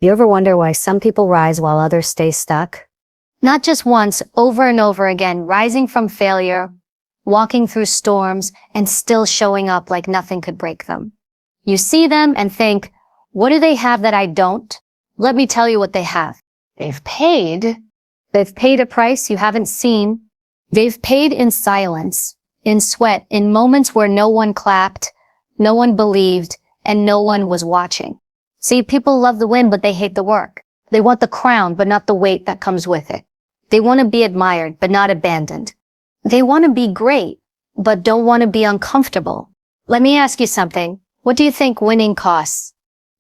You ever wonder why some people rise while others stay stuck? Not just once, over and over again, rising from failure, walking through storms, and still showing up like nothing could break them. You see them and think, what do they have that I don't? Let me tell you what they have. They've paid a price you haven't seen. They've paid in silence, in sweat, in moments where no one clapped, no one believed, and no one was watching. See, people love the win, but they hate the work. They want the crown, but not the weight that comes with it. They want to be admired, but not abandoned. They want to be great, but don't want to be uncomfortable. Let me ask you something. What do you think winning costs?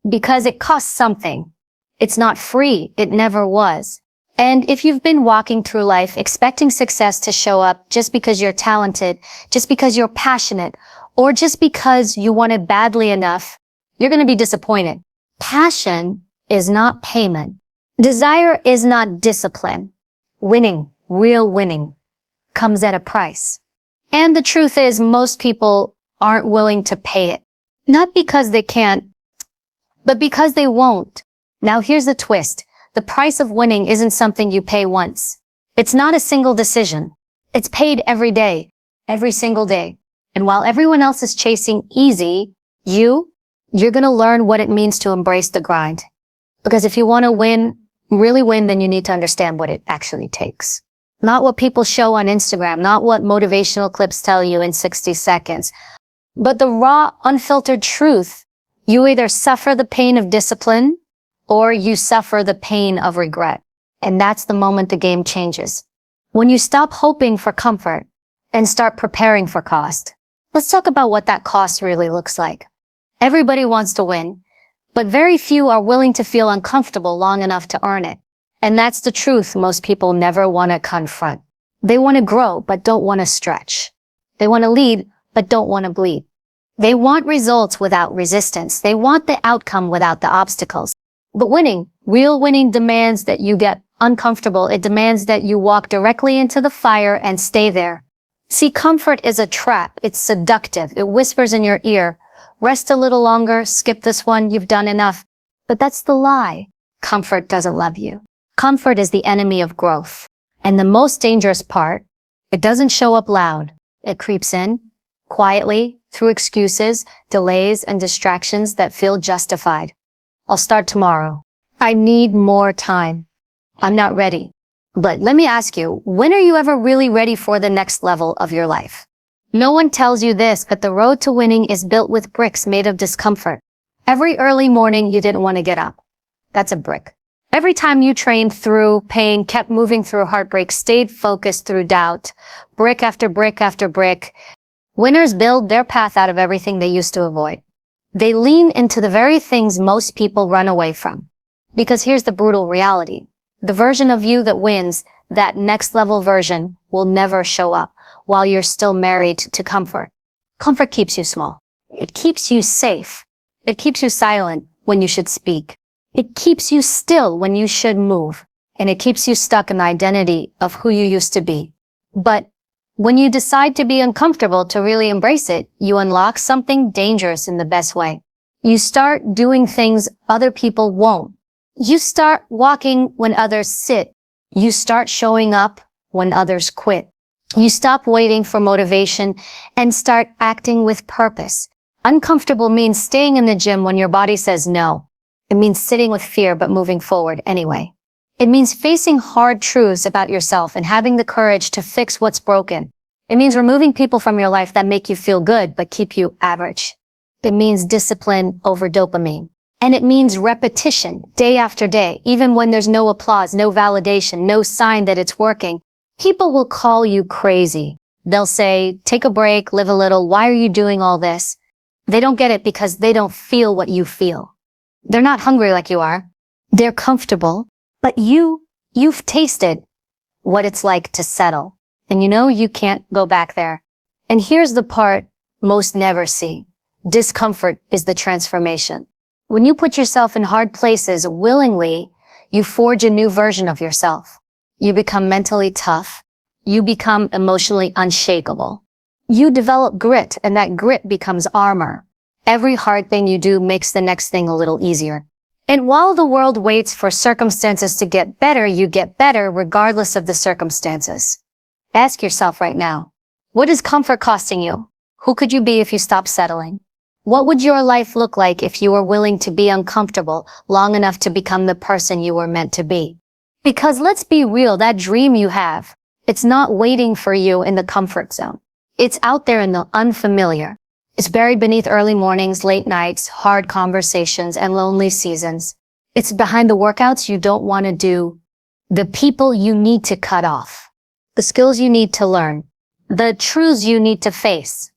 Because it costs something. It's not free. It never was. And if you've been walking through life expecting success to show up just because you're talented, just because you're passionate, or just because you want it badly enough, you're going to be disappointed. Passion is not payment. Desire is not discipline. Winning, real winning, comes at a price. And the truth is, most people aren't willing to pay it. Not because they can't, but because they won't. Now here's the twist. The price of winning isn't something you pay once. It's not a single decision. It's paid every day, every single day. And while everyone else is chasing easy, you're going to learn what it means to embrace the grind. Because if you want to win, really win, then you need to understand what it actually takes. Not what people show on Instagram, not what motivational clips tell you in 60 seconds, but the raw, unfiltered truth. You either suffer the pain of discipline or you suffer the pain of regret. And that's the moment the game changes. When you stop hoping for comfort and start preparing for cost. Let's talk about what that cost really looks like. Everybody wants to win, but very few are willing to feel uncomfortable long enough to earn it. And that's the truth most people never want to confront. They want to grow, but don't want to stretch. They want to lead, but don't want to bleed. They want results without resistance. They want the outcome without the obstacles. But winning, real winning, demands that you get uncomfortable. It demands that you walk directly into the fire and stay there. See, comfort is a trap. It's seductive. It whispers in your ear, rest a little longer, skip this one, you've done enough. But that's the lie. Comfort doesn't love you. Comfort is the enemy of growth. And the most dangerous part, it doesn't show up loud. It creeps in, quietly, through excuses, delays, and distractions that feel justified. I'll start tomorrow. I need more time. I'm not ready. But let me ask you, when are you ever really ready for the next level of your life? No one tells you this, but the road to winning is built with bricks made of discomfort. Every early morning you didn't want to get up. That's a brick. Every time you trained through pain, kept moving through heartbreak, stayed focused through doubt, brick after brick after brick, winners build their path out of everything they used to avoid. They lean into the very things most people run away from. Because here's the brutal reality. The version of you that wins, that next level version, will never show up while you're still married to comfort. Comfort keeps you small. It keeps you safe. It keeps you silent when you should speak. It keeps you still when you should move. And it keeps you stuck in the identity of who you used to be. But when you decide to be uncomfortable, to really embrace it, you unlock something dangerous in the best way. You start doing things other people won't. You start walking when others sit. You start showing up when others quit. You stop waiting for motivation and start acting with purpose. Uncomfortable means staying in the gym when your body says no. It means sitting with fear but moving forward anyway. It means facing hard truths about yourself and having the courage to fix what's broken. It means removing people from your life that make you feel good but keep you average. It means discipline over dopamine. And it means repetition, day after day, even when there's no applause, no validation, no sign that it's working. People will call you crazy. They'll say, take a break, live a little, why are you doing all this? They don't get it because they don't feel what you feel. They're not hungry like you are. They're comfortable, but you've tasted what it's like to settle. And you know you can't go back there. And here's the part most never see. Discomfort is the transformation. When you put yourself in hard places willingly, you forge a new version of yourself. You become mentally tough. You become emotionally unshakable. You develop grit, and that grit becomes armor. Every hard thing you do makes the next thing a little easier. And while the world waits for circumstances to get better, you get better regardless of the circumstances. Ask yourself right now, what is comfort costing you? Who could you be if you stopped settling? What would your life look like if you were willing to be uncomfortable long enough to become the person you were meant to be? Because let's be real, that dream you have, it's not waiting for you in the comfort zone. It's out there in the unfamiliar. It's buried beneath early mornings, late nights, hard conversations, and lonely seasons. It's behind the workouts you don't want to do, the people you need to cut off, the skills you need to learn, the truths you need to face.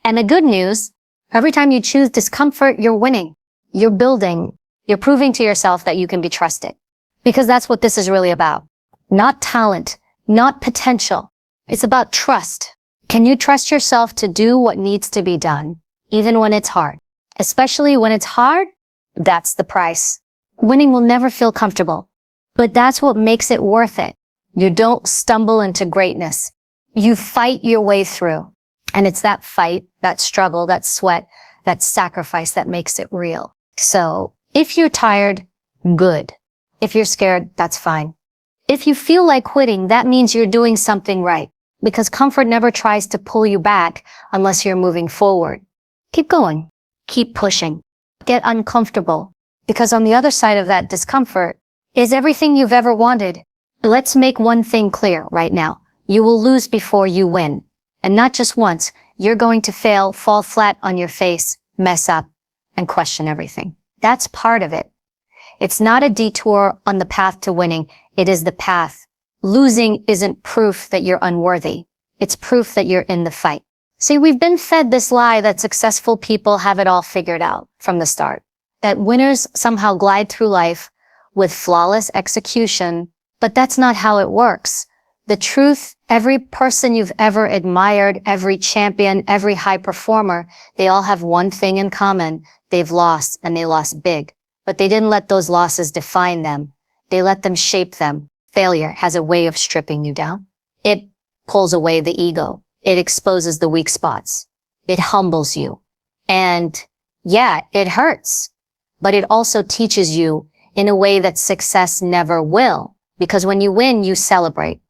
And the good news, every time you choose discomfort, you're winning. You're building. You're proving to yourself that you can be trusted. Because that's what this is really about. Not talent, not potential. It's about trust. Can you trust yourself to do what needs to be done, even when it's hard? Especially when it's hard, that's the price. Winning will never feel comfortable, but that's what makes it worth it. You don't stumble into greatness. You fight your way through. And it's that fight, that struggle, that sweat, that sacrifice that makes it real. So if you're tired, good. If you're scared, that's fine. If you feel like quitting, that means you're doing something right, because comfort never tries to pull you back unless you're moving forward. Keep going. Keep pushing. Get uncomfortable, because on the other side of that discomfort is everything you've ever wanted. Let's make one thing clear right now. You will lose before you win. And not just once. You're going to fail, fall flat on your face, mess up, and question everything. That's part of it. It's not a detour on the path to winning. It is the path. Losing isn't proof that you're unworthy. It's proof that you're in the fight. See, we've been fed this lie that successful people have it all figured out from the start. That winners somehow glide through life with flawless execution, but that's not how it works. The truth, every person you've ever admired, every champion, every high performer, they all have one thing in common. They've lost, and they lost big. But they didn't let those losses define them. They let them shape them. Failure has a way of stripping you down. It pulls away the ego. It exposes the weak spots. It humbles you. And yeah, it hurts. But it also teaches you in a way that success never will. Because when you win, you celebrate.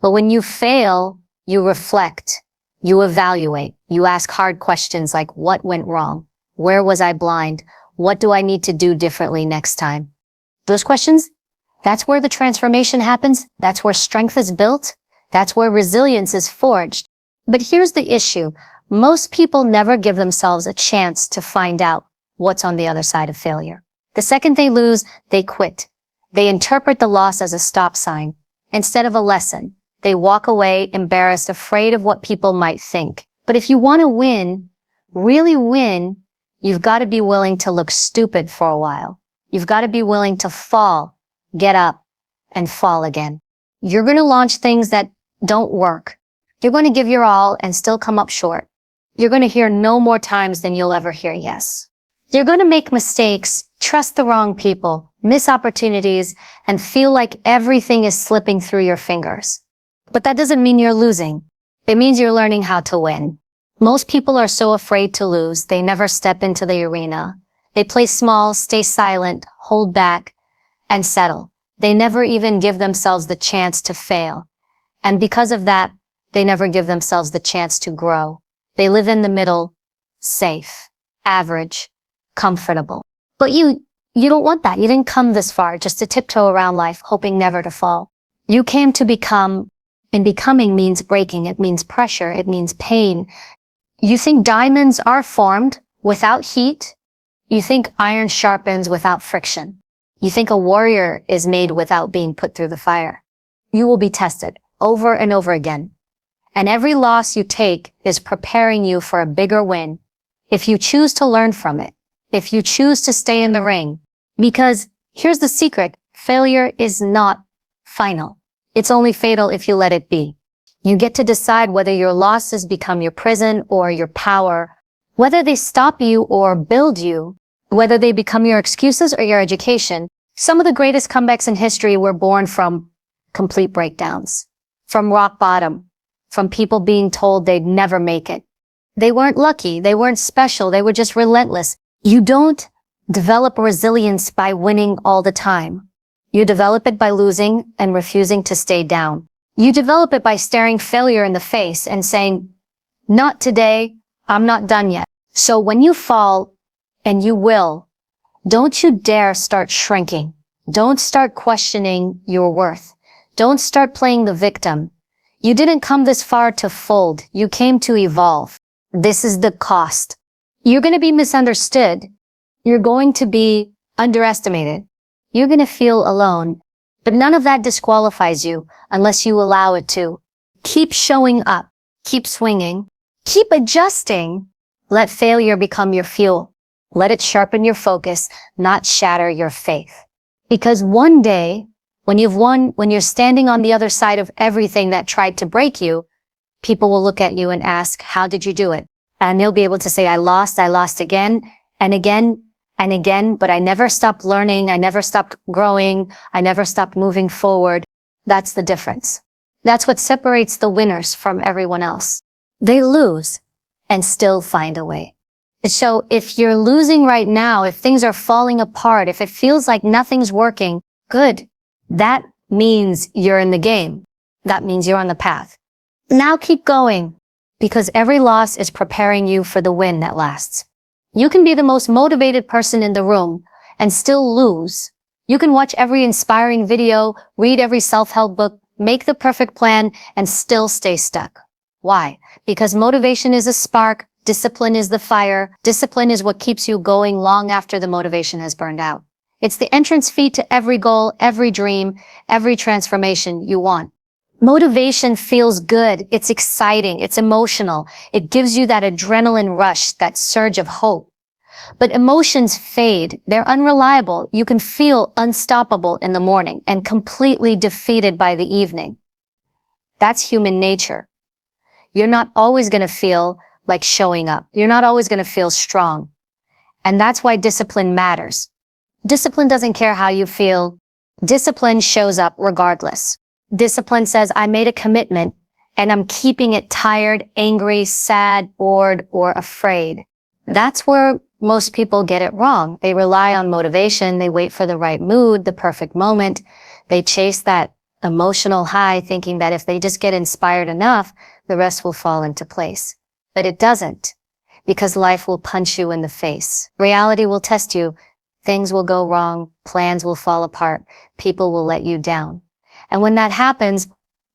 But when you fail, you reflect. You evaluate. You ask hard questions like, what went wrong? Where was I blind? What do I need to do differently next time? Those questions, that's where the transformation happens. That's where strength is built. That's where resilience is forged. But here's the issue. Most people never give themselves a chance to find out what's on the other side of failure. The second they lose, they quit. They interpret the loss as a stop sign instead of a lesson. They walk away embarrassed, afraid of what people might think. But if you want to win, really win, you've got to be willing to look stupid for a while. You've got to be willing to fall, get up, and fall again. You're going to launch things that don't work. You're going to give your all and still come up short. You're going to hear no more times than you'll ever hear yes. You're going to make mistakes, trust the wrong people, miss opportunities, and feel like everything is slipping through your fingers. But that doesn't mean you're losing. It means you're learning how to win. Most people are so afraid to lose, they never step into the arena. They play small, stay silent, hold back, and settle. They never even give themselves the chance to fail. And because of that, they never give themselves the chance to grow. They live in the middle, safe, average, comfortable. But you don't want that. You didn't come this far just to tiptoe around life, hoping never to fall. You came to become, and becoming means breaking. It means pressure. It means pain. You think diamonds are formed without heat. You think iron sharpens without friction. You think a warrior is made without being put through the fire. You will be tested over and over again. And every loss you take is preparing you for a bigger win if you choose to learn from it, if you choose to stay in the ring. Because here's the secret, failure is not final. It's only fatal if you let it be. You get to decide whether your losses become your prison or your power, whether they stop you or build you, whether they become your excuses or your education. Some of the greatest comebacks in history were born from complete breakdowns, from rock bottom, from people being told they'd never make it. They weren't lucky. They weren't special. They were just relentless. You don't develop resilience by winning all the time. You develop it by losing and refusing to stay down. You develop it by staring failure in the face and saying, not today, I'm not done yet. So when you fall, and you will, don't you dare start shrinking. Don't start questioning your worth. Don't start playing the victim. You didn't come this far to fold. You came to evolve. This is the cost. You're going to be misunderstood. You're going to be underestimated. You're going to feel alone. But none of that disqualifies you unless you allow it to. Keep showing up. Keep swinging. Keep adjusting. Let failure become your fuel. Let it sharpen your focus, not shatter your faith. Because one day, when you've won, when you're standing on the other side of everything that tried to break you, people will look at you and ask, how did you do it? And they'll be able to say, I lost again and again and again, but I never stopped learning. I never stopped growing. I never stopped moving forward. That's the difference. That's what separates the winners from everyone else. They lose and still find a way. So if you're losing right now, if things are falling apart, if it feels like nothing's working, good. That means you're in the game. That means you're on the path. Now keep going, because every loss is preparing you for the win that lasts. You can be the most motivated person in the room and still lose. You can watch every inspiring video, read every self-help book, make the perfect plan, and still stay stuck. Why? Because motivation is a spark. Discipline is the fire. Discipline is what keeps you going long after the motivation has burned out. It's the entrance fee to every goal, every dream, every transformation you want. Motivation feels good. It's exciting. It's emotional. It gives you that adrenaline rush, that surge of hope. But emotions fade. They're unreliable. You can feel unstoppable in the morning and completely defeated by the evening. That's human nature. You're not always going to feel like showing up. You're not always going to feel strong. And that's why discipline matters. Discipline doesn't care how you feel. Discipline shows up regardless. Discipline says, I made a commitment and I'm keeping it tired, angry, sad, bored, or afraid. That's where most people get it wrong. They rely on motivation. They wait for the right mood, the perfect moment. They chase that emotional high thinking that if they just get inspired enough, the rest will fall into place. But it doesn't, because life will punch you in the face. Reality will test you. Things will go wrong. Plans will fall apart. People will let you down. And when that happens,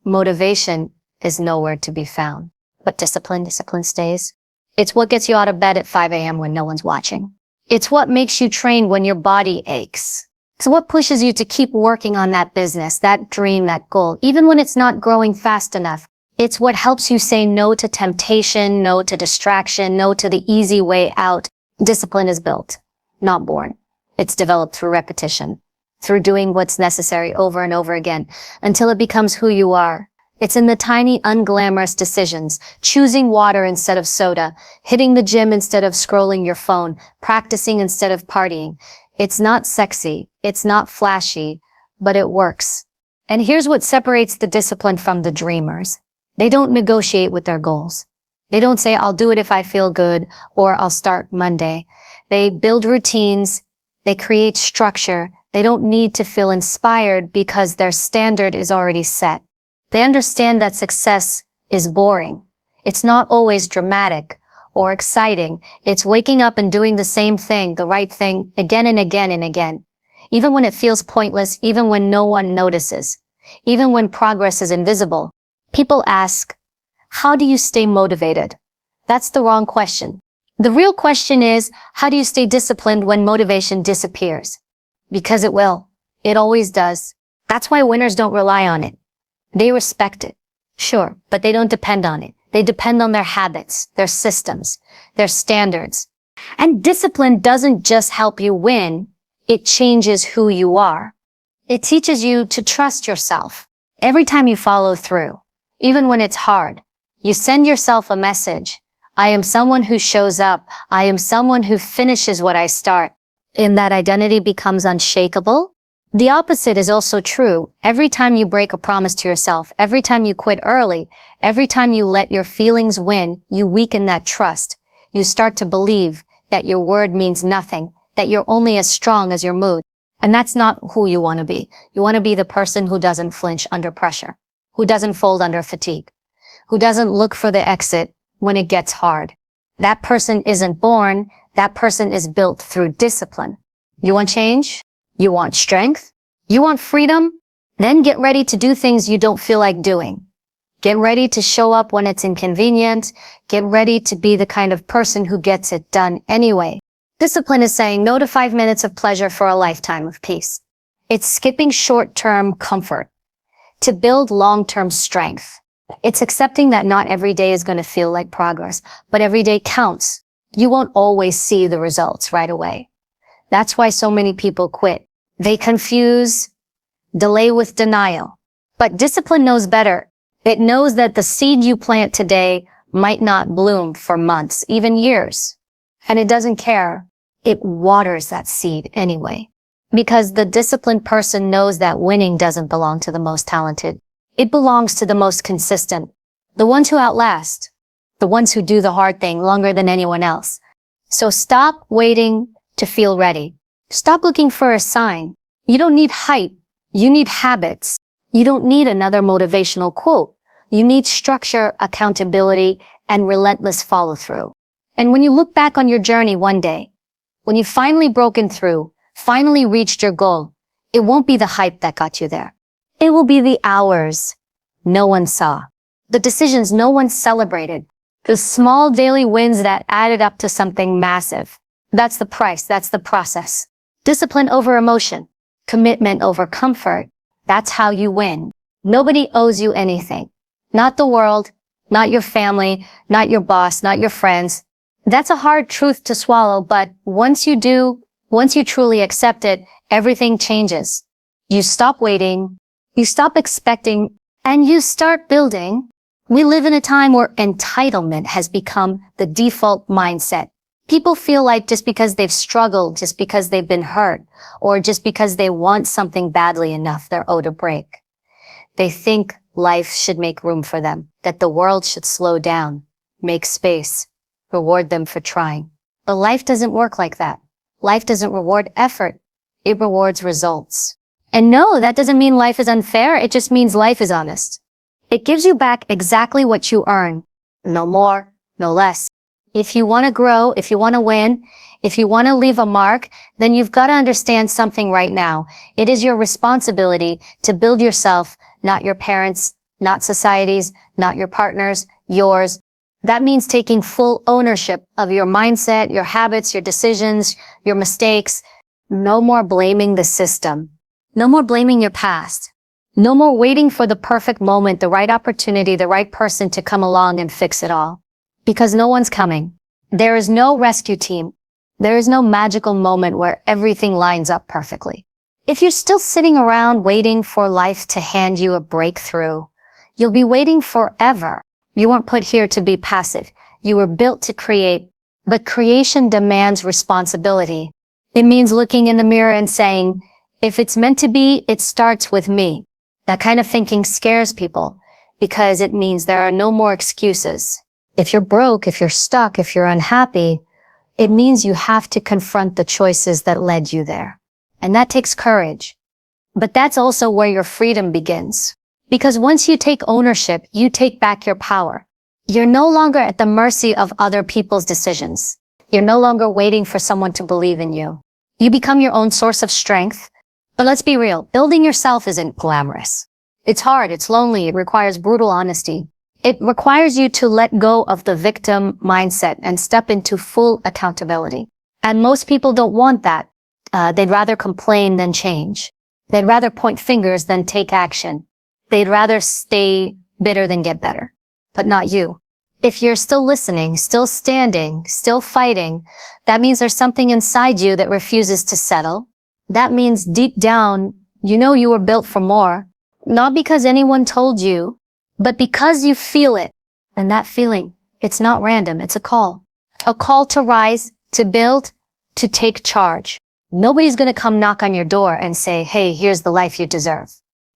motivation is nowhere to be found. But discipline stays. It's what gets you out of bed at 5 a.m. when no one's watching. It's what makes you train when your body aches. It's what pushes you to keep working on that business, that dream, that goal, even when it's not growing fast enough. It's what helps you say no to temptation, no to distraction, no to the easy way out. Discipline is built, not born. It's developed through repetition, through doing what's necessary over and over again, until it becomes who you are. It's in the tiny, unglamorous decisions, choosing water instead of soda, hitting the gym instead of scrolling your phone, practicing instead of partying. It's not sexy, it's not flashy, but it works. And here's what separates the discipline from the dreamers. They don't negotiate with their goals. They don't say, I'll do it if I feel good, or I'll start Monday. They build routines. They create structure. They don't need to feel inspired because their standard is already set. They understand that success is boring. It's not always dramatic or exciting. It's waking up and doing the same thing, the right thing, again and again and again. Even when it feels pointless, even when no one notices, even when progress is invisible. People ask, how do you stay motivated? That's the wrong question. The real question is, how do you stay disciplined when motivation disappears? Because it will. It always does. That's why winners don't rely on it. They respect it. Sure, but they don't depend on it. They depend on their habits, their systems, their standards. And discipline doesn't just help you win. It changes who you are. It teaches you to trust yourself. Every time you follow through, even when it's hard, you send yourself a message. I am someone who shows up. I am someone who finishes what I start. And that identity becomes unshakable. The opposite is also true. Every time you break a promise to yourself, every time you quit early, every time you let your feelings win, you weaken that trust. You start to believe that your word means nothing, that you're only as strong as your mood. And that's not who you want to be. You want to be the person who doesn't flinch under pressure, who doesn't fold under fatigue, who doesn't look for the exit when it gets hard. That person isn't born. That person is built through discipline. You want change? You want strength? You want freedom? Then get ready to do things you don't feel like doing. Get ready to show up when it's inconvenient. Get ready to be the kind of person who gets it done anyway. Discipline is saying no to 5 minutes of pleasure for a lifetime of peace. It's skipping short-term comfort to build long-term strength. It's accepting that not every day is going to feel like progress, but every day counts. You won't always see the results right away. That's why so many people quit. They confuse delay with denial. But discipline knows better. It knows that the seed you plant today might not bloom for months, even years. And it doesn't care. It waters that seed anyway. Because the disciplined person knows that winning doesn't belong to the most talented. It belongs to the most consistent. The ones who outlast. The ones who do the hard thing longer than anyone else. So stop waiting to feel ready. Stop looking for a sign. You don't need hype. You need habits. You don't need another motivational quote. You need structure, accountability, and relentless follow-through. And when you look back on your journey one day, when you've finally broken through, finally reached your goal, it won't be the hype that got you there. It will be the hours no one saw, the decisions no one celebrated, the small daily wins that added up to something massive. That's the price. That's the process. Discipline over emotion, commitment over comfort. That's how you win. Nobody owes you anything. Not the world, not your family, not your boss, not your friends. That's a hard truth to swallow, but once you truly accept it, everything changes. You stop waiting, you stop expecting, and you start building. We live in a time where entitlement has become the default mindset. People feel like just because they've struggled, just because they've been hurt, or just because they want something badly enough, they're owed a break. They think life should make room for them, that the world should slow down, make space, reward them for trying. But life doesn't work like that. Life doesn't reward effort. It rewards results. And no, that doesn't mean life is unfair. It just means life is honest. It gives you back exactly what you earn. No more, no less. If you want to grow, if you want to win, if you want to leave a mark, then you've got to understand something right now. It is your responsibility to build yourself, not your parents, not society's, not your partners, yours. That means taking full ownership of your mindset, your habits, your decisions, your mistakes. No more blaming the system. No more blaming your past. No more waiting for the perfect moment, the right opportunity, the right person to come along and fix it all. Because no one's coming. There is no rescue team. There is no magical moment where everything lines up perfectly. If you're still sitting around waiting for life to hand you a breakthrough, you'll be waiting forever. You weren't put here to be passive. You were built to create, but creation demands responsibility. It means looking in the mirror and saying, if it's meant to be, it starts with me. That kind of thinking scares people because it means there are no more excuses. If you're broke, if you're stuck, if you're unhappy, it means you have to confront the choices that led you there. And that takes courage. But that's also where your freedom begins. Because once you take ownership, you take back your power. You're no longer at the mercy of other people's decisions. You're no longer waiting for someone to believe in you. You become your own source of strength. But let's be real, building yourself isn't glamorous. It's hard, it's lonely, it requires brutal honesty. It requires you to let go of the victim mindset and step into full accountability. And most people don't want that. They'd rather complain than change. They'd rather point fingers than take action. They'd rather stay bitter than get better. But not you. If you're still listening, still standing, still fighting, that means there's something inside you that refuses to settle. That means deep down, you know you were built for more. Not because anyone told you, but because you feel it. And that feeling, it's not random, it's a call. A call to rise, to build, to take charge. Nobody's gonna come knock on your door and say, hey, here's the life you deserve.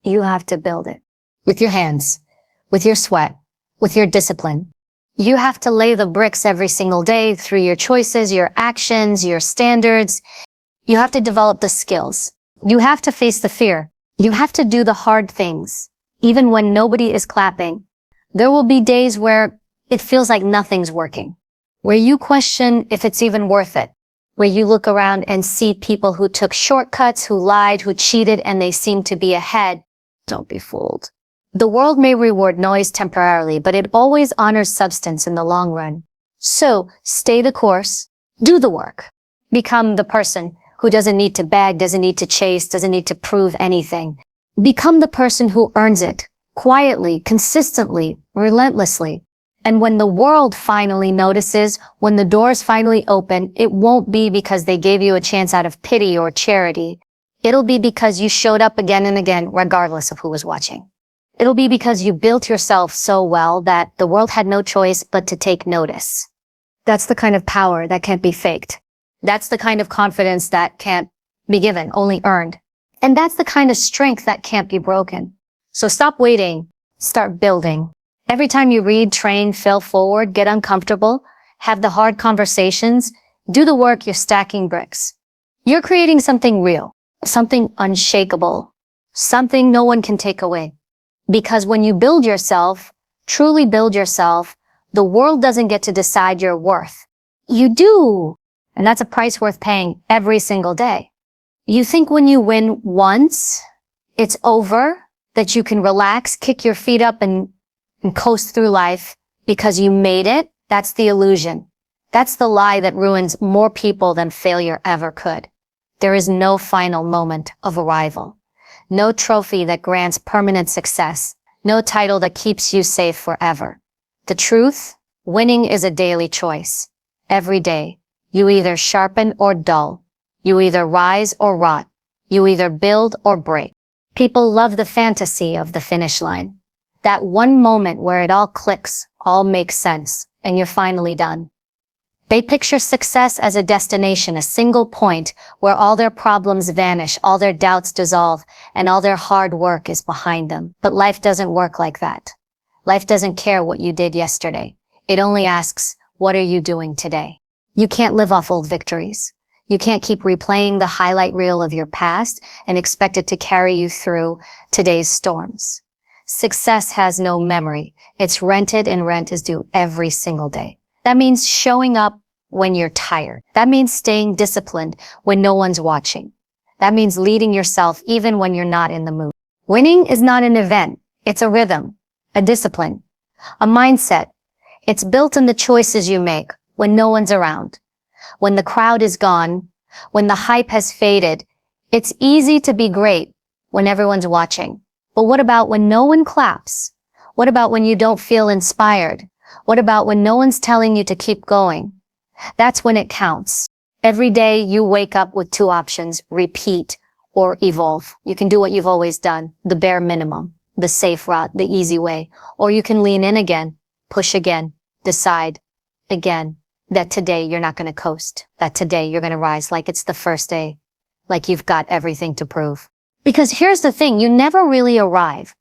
You have to build it. With your hands, with your sweat, with your discipline. You have to lay the bricks every single day through your choices, your actions, your standards. You have to develop the skills. You have to face the fear. You have to do the hard things, even when nobody is clapping. There will be days where it feels like nothing's working, where you question if it's even worth it, where you look around and see people who took shortcuts, who lied, who cheated, and they seem to be ahead. Don't be fooled. The world may reward noise temporarily, but it always honors substance in the long run. So, stay the course, do the work, become the person who doesn't need to beg, doesn't need to chase, doesn't need to prove anything. Become the person who earns it, quietly, consistently, relentlessly. And when the world finally notices, when the doors finally open, it won't be because they gave you a chance out of pity or charity. It'll be because you showed up again and again, regardless of who was watching. It'll be because you built yourself so well that the world had no choice but to take notice. That's the kind of power that can't be faked. That's the kind of confidence that can't be given, only earned. And that's the kind of strength that can't be broken. So stop waiting, start building. Every time you read, train, fail forward, get uncomfortable, have the hard conversations, do the work, you're stacking bricks. You're creating something real, something unshakable, something no one can take away. Because when you build yourself, truly build yourself, the world doesn't get to decide your worth. You do. And that's a price worth paying every single day. You think when you win once, it's over, that you can relax, kick your feet up and coast through life because you made it? That's the illusion. That's the lie that ruins more people than failure ever could. There is no final moment of arrival. No trophy that grants permanent success. No title that keeps you safe forever. The truth? Winning is a daily choice. Every day. You either sharpen or dull. You either rise or rot. You either build or break. People love the fantasy of the finish line. That one moment where it all clicks, all makes sense, and you're finally done. They picture success as a destination, a single point where all their problems vanish, all their doubts dissolve, and all their hard work is behind them. But life doesn't work like that. Life doesn't care what you did yesterday. It only asks, what are you doing today? You can't live off old victories. You can't keep replaying the highlight reel of your past and expect it to carry you through today's storms. Success has no memory. It's rented, and rent is due every single day. That means showing up when you're tired. That means staying disciplined when no one's watching. That means leading yourself even when you're not in the mood. Winning is not an event. It's a rhythm, a discipline, a mindset. It's built in the choices you make when no one's around, when the crowd is gone, when the hype has faded. It's easy to be great when everyone's watching. But what about when no one claps? What about when you don't feel inspired? What about when no one's telling you to keep going? That's when it counts. Every day you wake up with two options: repeat or evolve. You can do what you've always done, the bare minimum, the safe route, the easy way. Or you can lean in again, push again, decide again that today you're not going to coast, that today you're going to rise like it's the first day, like you've got everything to prove. Because here's the thing, you never really arrive.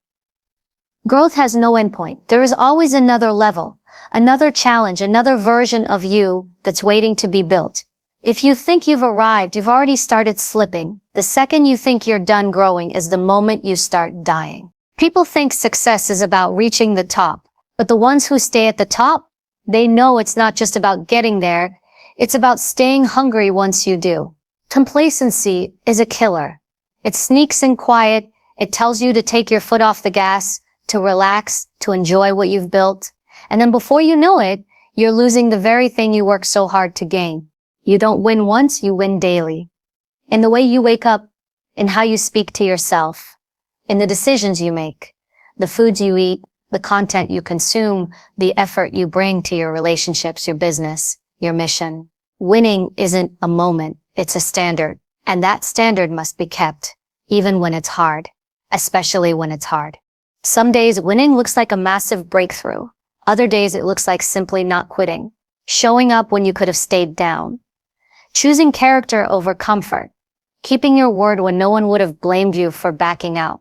Growth has no endpoint. There is always another level, another challenge, another version of you that's waiting to be built. If you think you've arrived, you've already started slipping. The second you think you're done growing is the moment you start dying. People think success is about reaching the top, but the ones who stay at the top, they know it's not just about getting there. It's about staying hungry once you do. Complacency is a killer. It sneaks in quiet. It tells you to take your foot off the gas, to relax, to enjoy what you've built. And then before you know it, you're losing the very thing you worked so hard to gain. You don't win once, you win daily. In the way you wake up, in how you speak to yourself, in the decisions you make, the foods you eat, the content you consume, the effort you bring to your relationships, your business, your mission. Winning isn't a moment, it's a standard. And that standard must be kept, even when it's hard, especially when it's hard. Some days winning looks like a massive breakthrough. Other days it looks like simply not quitting, showing up when you could have stayed down, choosing character over comfort, keeping your word when no one would have blamed you for backing out.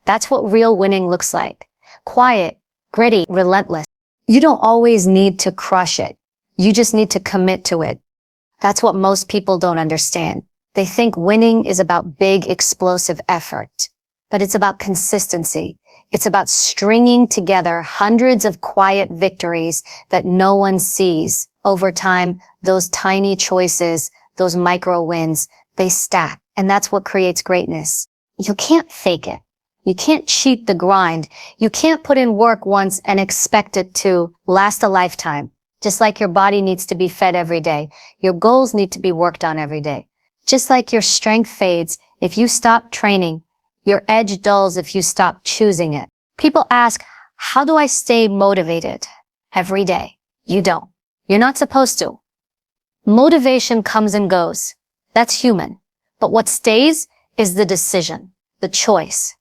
That's what real winning looks like. Quiet, gritty, relentless. You don't always need to crush it. You just need to commit to it. That's what most people don't understand. They think winning is about big, explosive effort, but it's about consistency. It's about stringing together hundreds of quiet victories that no one sees. Over time, those tiny choices, those micro wins, they stack, and that's what creates greatness. You can't fake it. You can't cheat the grind. You can't put in work once and expect it to last a lifetime. Just like your body needs to be fed every day, your goals need to be worked on every day. Just like your strength fades if you stop training, your edge dulls if you stop choosing it. People ask, how do I stay motivated every day? You don't. You're not supposed to. Motivation comes and goes. That's human. But what stays is the decision, the choice.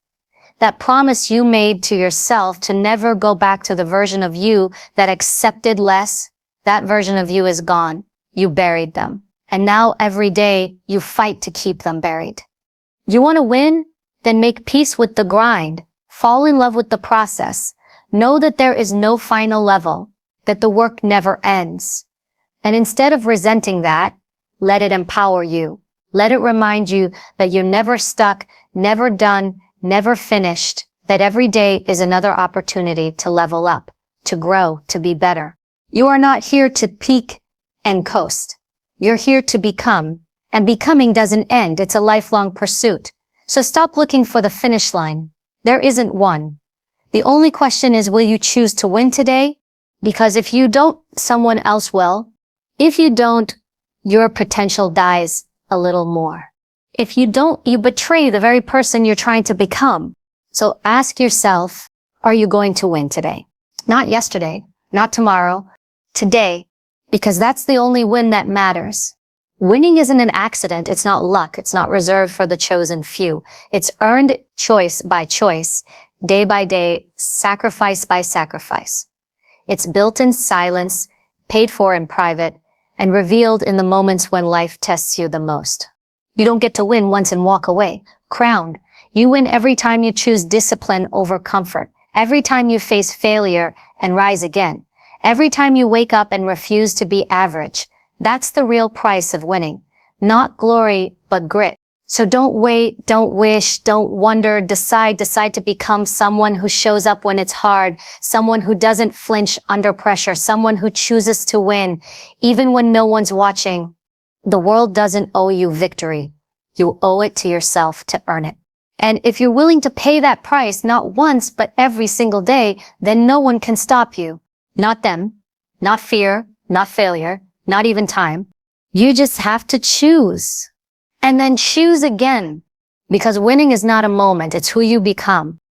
That promise you made to yourself to never go back to the version of you that accepted less, that version of you is gone. You buried them. And now every day you fight to keep them buried. You want to win? Then make peace with the grind. Fall in love with the process. Know that there is no final level, that the work never ends. And instead of resenting that, let it empower you. Let it remind you that you're never stuck, never done, never finished, that every day is another opportunity to level up, to grow, to be better. You are not here to peak and coast. You're here to become, and becoming doesn't end. It's a lifelong pursuit. So stop looking for the finish line. There isn't one. The only question is, will you choose to win today? Because if you don't, someone else will. If you don't, your potential dies a little more. If you don't, you betray the very person you're trying to become. So ask yourself, are you going to win today? Not yesterday, not tomorrow, today, because that's the only win that matters. Winning isn't an accident. It's not luck. It's not reserved for the chosen few. It's earned choice by choice, day by day, sacrifice by sacrifice. It's built in silence, paid for in private, and revealed in the moments when life tests you the most. You don't get to win once and walk away, crowned. You win every time you choose discipline over comfort, every time you face failure and rise again, every time you wake up and refuse to be average. That's the real price of winning. Not glory, but grit. So don't wait, don't wish, don't wonder, decide to become someone who shows up when it's hard, someone who doesn't flinch under pressure, someone who chooses to win, even when no one's watching. The world doesn't owe you victory. You owe it to yourself to earn it. And if you're willing to pay that price, not once, but every single day, then no one can stop you. Not them, not fear, not failure, not even time. You just have to choose. And then choose again. Because winning is not a moment, it's who you become.